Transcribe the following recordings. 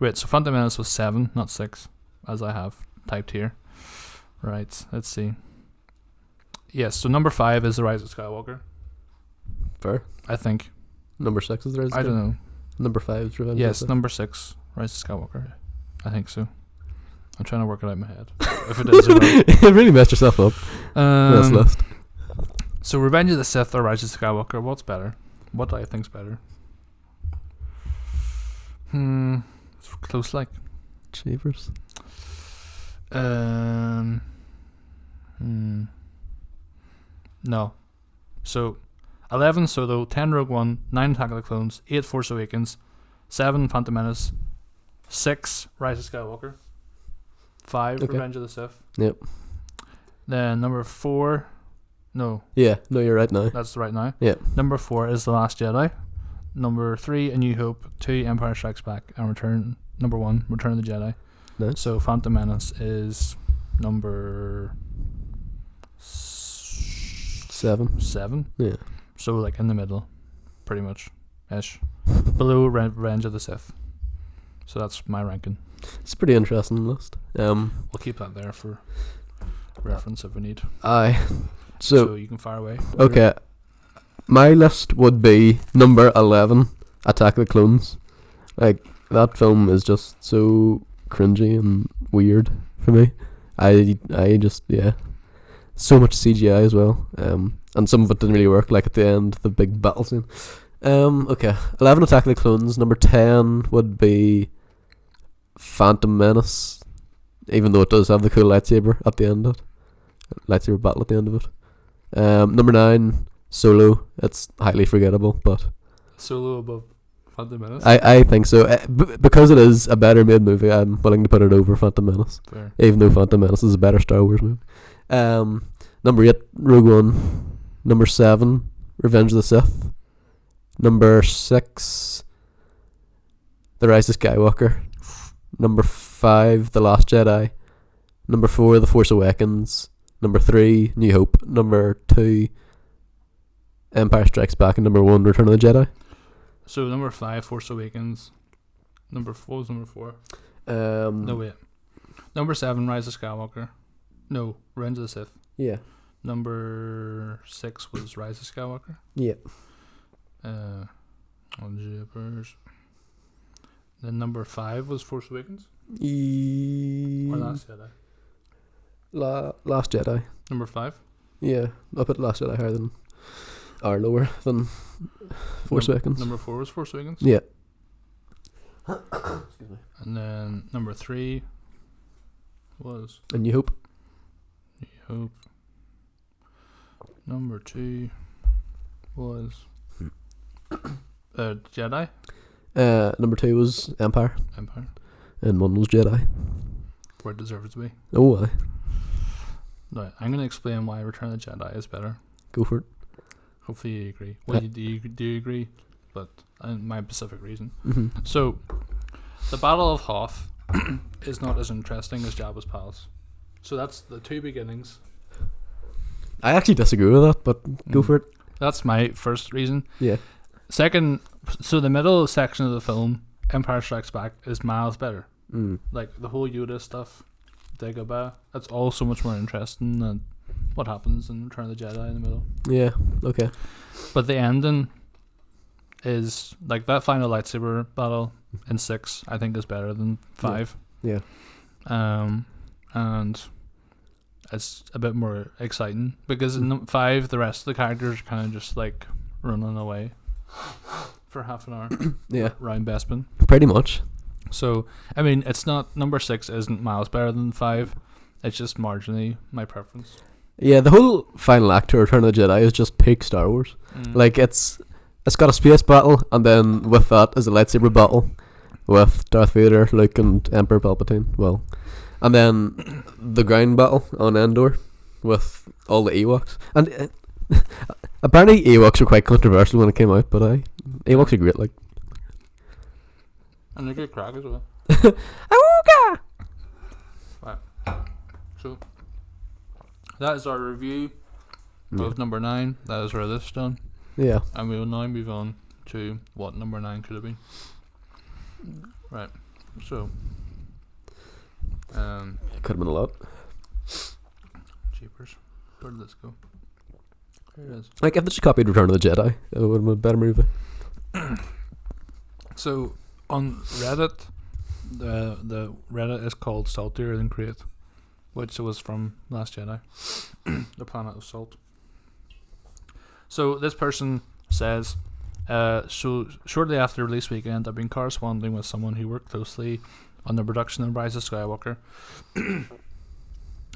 Wait, so Phantom Menace was 7, not 6, as I have typed here. Right, let's see. Yes, so number 5 is The Rise of Skywalker. Fair. I think. Number 6 is the Rise of I don't know. Number 5 is Revenge Yes, of the number 6, Rise of Skywalker. I think so. I'm trying to work it out in my head. If it is or not. You really messed yourself up. This list. So Revenge of the Sith or Rise of Skywalker, what's better? What do I think's better? It's close like. Cheapers. No. So 11 Solo, 10 Rogue One, 9 Attack of the Clones, 8 Force Awakens, 7 Phantom Menace, 6 Rise of Skywalker, 5 Okay. Revenge of the Sith. Yep. Then number 4, no, Yeah, no, you're right now. that's right now. Yeah. Number 4 is The Last Jedi. Number 3, A New Hope. 2, Empire Strikes Back. And number 1, Return of the Jedi. Nice. So Phantom Menace is number 7. Yeah. So like in the middle, pretty much, ish. Below Revenge of the Sith. So that's my ranking. It's a pretty interesting list. We'll keep that there for reference if we need. Aye. So So, you can fire away. okay. My list would be number 11, Attack of the Clones. Like, that film is just so cringy and weird for me. I just, yeah. So much CGI as well. And some of it didn't really work, like at the end, the big battle scene. Okay. 11, Attack of the Clones. Number 10 would be Phantom Menace. Even though it does have the cool lightsaber at the end of it. Lightsaber battle at the end of it. Number 9, Solo. It's highly forgettable, but Solo above Phantom Menace. I think so. Because it is a better made movie, I'm willing to put it over Phantom Menace. Fair. Even though Phantom Menace is a better Star Wars movie. Number 8, Rogue One. Number 7, Revenge of the Sith. Number 6, The Rise of Skywalker. Number 5, The Last Jedi. Number 4, The Force Awakens. Number 3, New Hope. Number 2, Empire Strikes Back. And number 1, Return of the Jedi. So number 5, Force Awakens. Number 4 was number 4. No wait. Number 7, Rise of Skywalker. No, Revenge of the Sith. Yeah. Number 6 was Rise of Skywalker. Yeah. On Jippers. Then number 5 was Force Awakens. Or Last Jedi. Last Jedi. Number 5. Yeah. I put Last Jedi higher than, or lower than Force Awakens. Number 4 was Force Awakens. Yeah. Excuse me. And then number 3 was And New Hope. New Hope. Number 2 was Jedi. Number 2 was Empire. Empire. And 1 was Jedi. Where it deserves to be. Oh, aye. Right, I'm going to explain why Return of the Jedi is better. Go for it. Hopefully you agree. Well, do you agree? But my specific reason. Mm-hmm. So, the Battle of Hoth is not as interesting as Jabba's Palace. So that's the two beginnings. I actually disagree with that, but go for it. That's my first reason. Yeah. Second, so the middle section of the film, Empire Strikes Back, is miles better. Like the whole Yoda stuff, Dagobah, that's all so much more interesting than what happens in Return of the Jedi in the middle. Yeah, okay. But the ending is, like, that final lightsaber battle in 6, I think, is better than 5. Yeah. And it's a bit more exciting because in 5 the rest of the characters are kind of just like running away for half an hour. Yeah. Round Bespin. Pretty much. So I mean, it's not, number 6 isn't miles better than 5. It's just marginally my preference. Yeah, the whole final act to Return of the Jedi is just peak Star Wars. Like, it's got a space battle, and then with that is a lightsaber battle with Darth Vader, Luke, and Emperor Palpatine. Well, and then the ground battle on Endor with all the Ewoks. And apparently Ewoks were quite controversial when it came out, but Ewoks are great. Like, and they're good crack as well. Awooga! Right. So that is our review of number 9. That is our list done. Yeah. And we will now move on to what number 9 could have been. Right. So, Could have been a lot. Jeepers. Where did this go? There it is. Like, if they just copied Return of the Jedi, it would have been a better movie. So, on Reddit, the Reddit is called Saltier Than Great, which was from Last Jedi, the planet of salt. So this person says, so shortly after release weekend, I've been corresponding with someone who worked closely on the production of Rise of Skywalker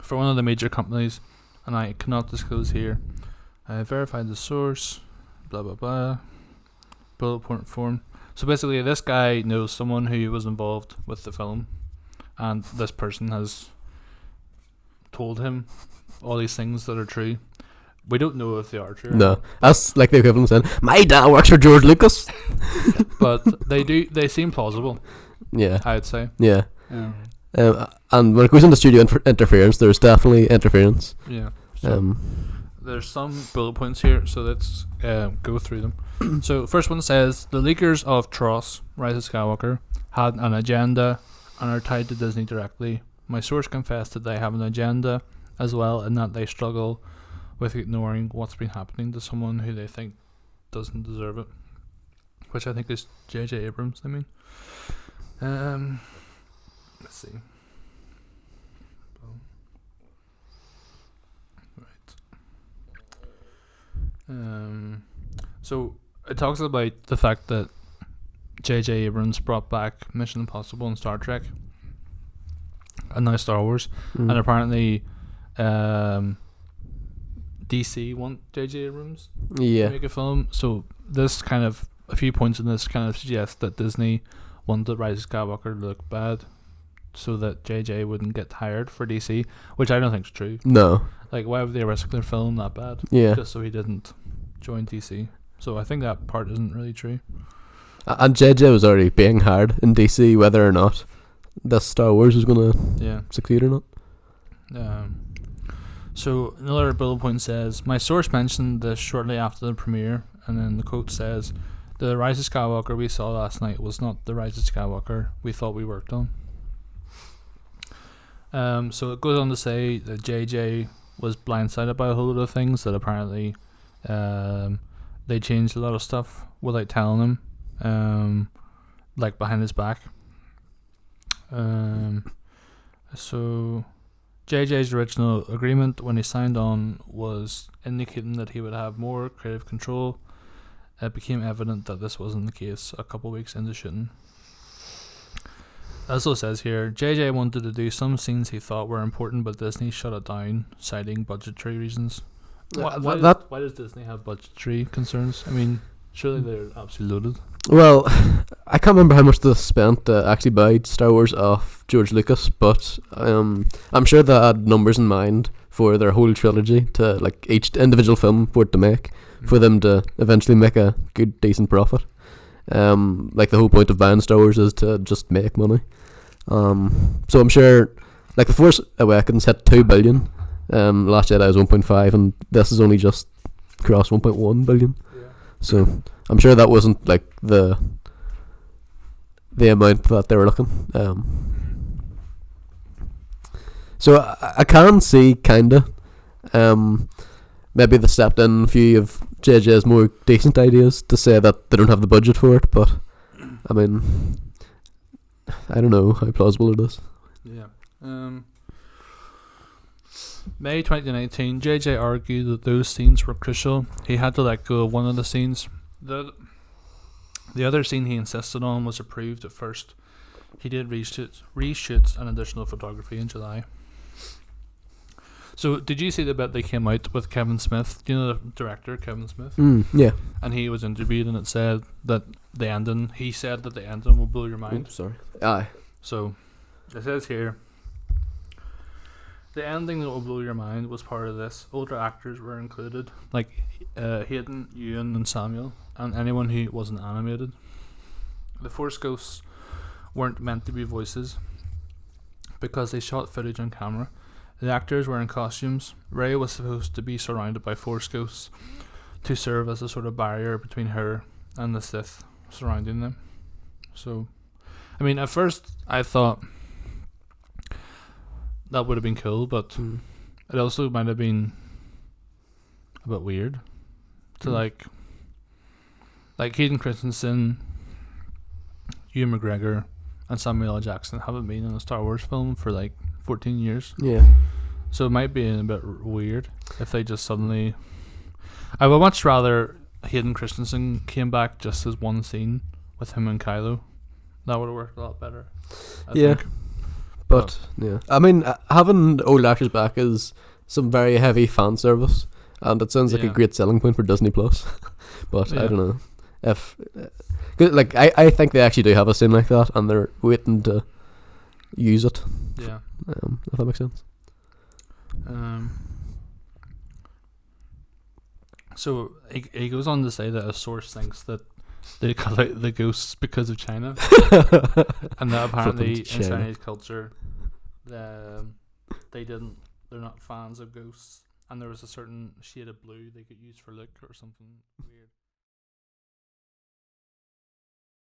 for one of the major companies, and I cannot disclose here. I verified the source, blah blah blah, bullet point form. So basically, this guy knows someone who was involved with the film, and this person has told him all these things that are true. We don't know if they are true. No, that's like the equivalent of saying, my dad works for George Lucas. But they seem plausible, Yeah, I'd say. yeah. Yeah. And when it goes into studio interference, there's definitely interference. Yeah. So there's some bullet points here, so let's go through them. So first one says, the leakers of Tross, Rise of Skywalker, had an agenda and are tied to Disney directly. My source confessed that they have an agenda as well, and that they struggle with ignoring what's been happening to someone who they think doesn't deserve it. Which I think is J.J. Abrams, I mean. Let's see. So it talks about the fact that J.J. Abrams brought back Mission Impossible and Star Trek, and now Star Wars, and apparently DC want J.J. Abrams to make a film. So this kind of, a few points in this kind of suggest that Disney wanted Rise of Skywalker to look bad so that J.J. wouldn't get hired for DC, which I don't think is true. No. Like, why would they risk their film that bad? Yeah. Just so he didn't join DC. So I think that part isn't really true. And JJ was already being hired in DC, whether or not this Star Wars was going to succeed or not. So another bullet point says, my source mentioned this shortly after the premiere, and then the quote says, the Rise of Skywalker we saw last night was not the Rise of Skywalker we thought we worked on. So it goes on to say that JJ was blindsided by a whole lot of things, that apparently they changed a lot of stuff without telling him, like behind his back. So JJ's original agreement when he signed on was indicating that he would have more creative control. It became evident that this wasn't the case a couple weeks into shooting. It also says here, JJ wanted to do some scenes he thought were important, but Disney shut it down, citing budgetary reasons. Why does Disney have budgetary concerns? I mean, surely they're absolutely loaded. Well, I can't remember how much they spent to actually buy Star Wars off George Lucas, but I'm sure they had numbers in mind for their whole trilogy, to like each individual film for it to make, for them to eventually make a good, decent profit. Like the whole point of buying Star Wars is to just make money. So I'm sure, like The Force Awakens hit 2 billion. Last Jedi was 1.5, and this is only just crossed 1.1 billion. Yeah. So I'm sure that wasn't like the amount that they were looking. So I can see kinda. Maybe they stepped in a few of JJ's more decent ideas to say that they don't have the budget for it, but I mean, I don't know how plausible it is. Yeah. May 2019, JJ argued that those scenes were crucial. He had to let go of one of the scenes. The other scene he insisted on was approved at first. He did reshoots and additional photography in July. So, did you see the bit they came out with Kevin Smith? Do you know the director, Kevin Smith? Yeah. And he was interviewed, and it said that the ending, he said that the ending will blow your mind. Oops, sorry. Aye. So, it says here, the ending that will blow your mind was part of this. Older actors were included, like Hayden, Ewan, and Samuel, and anyone who wasn't animated. The Force Ghosts weren't meant to be voices because they shot footage on camera. The actors were in costumes. Rey was supposed to be surrounded by Force Ghosts to serve as a sort of barrier between her and the Sith surrounding them. So, I mean, at first I thought that would have been cool, but it also might have been a bit weird to like Hayden Christensen, Ewan McGregor, and Samuel L. Jackson haven't been in a Star Wars film for like 14 years. Yeah. So it might be a bit weird if they just suddenly. I would much rather Hayden Christensen came back just as one scene with him and Kylo. That would have worked a lot better. I think. But yeah, I mean, having old actors back is some very heavy fan service, and it sounds like a great selling point for Disney Plus. But I don't know if, 'cause, like, I think they actually do have a scene like that, and they're waiting to use it. Yeah. If that makes sense. So he goes on to say that a source thinks that they cut out the ghosts because of China, and that apparently in Chinese culture, they're not fans of ghosts, and there was a certain shade of blue they could use for look or something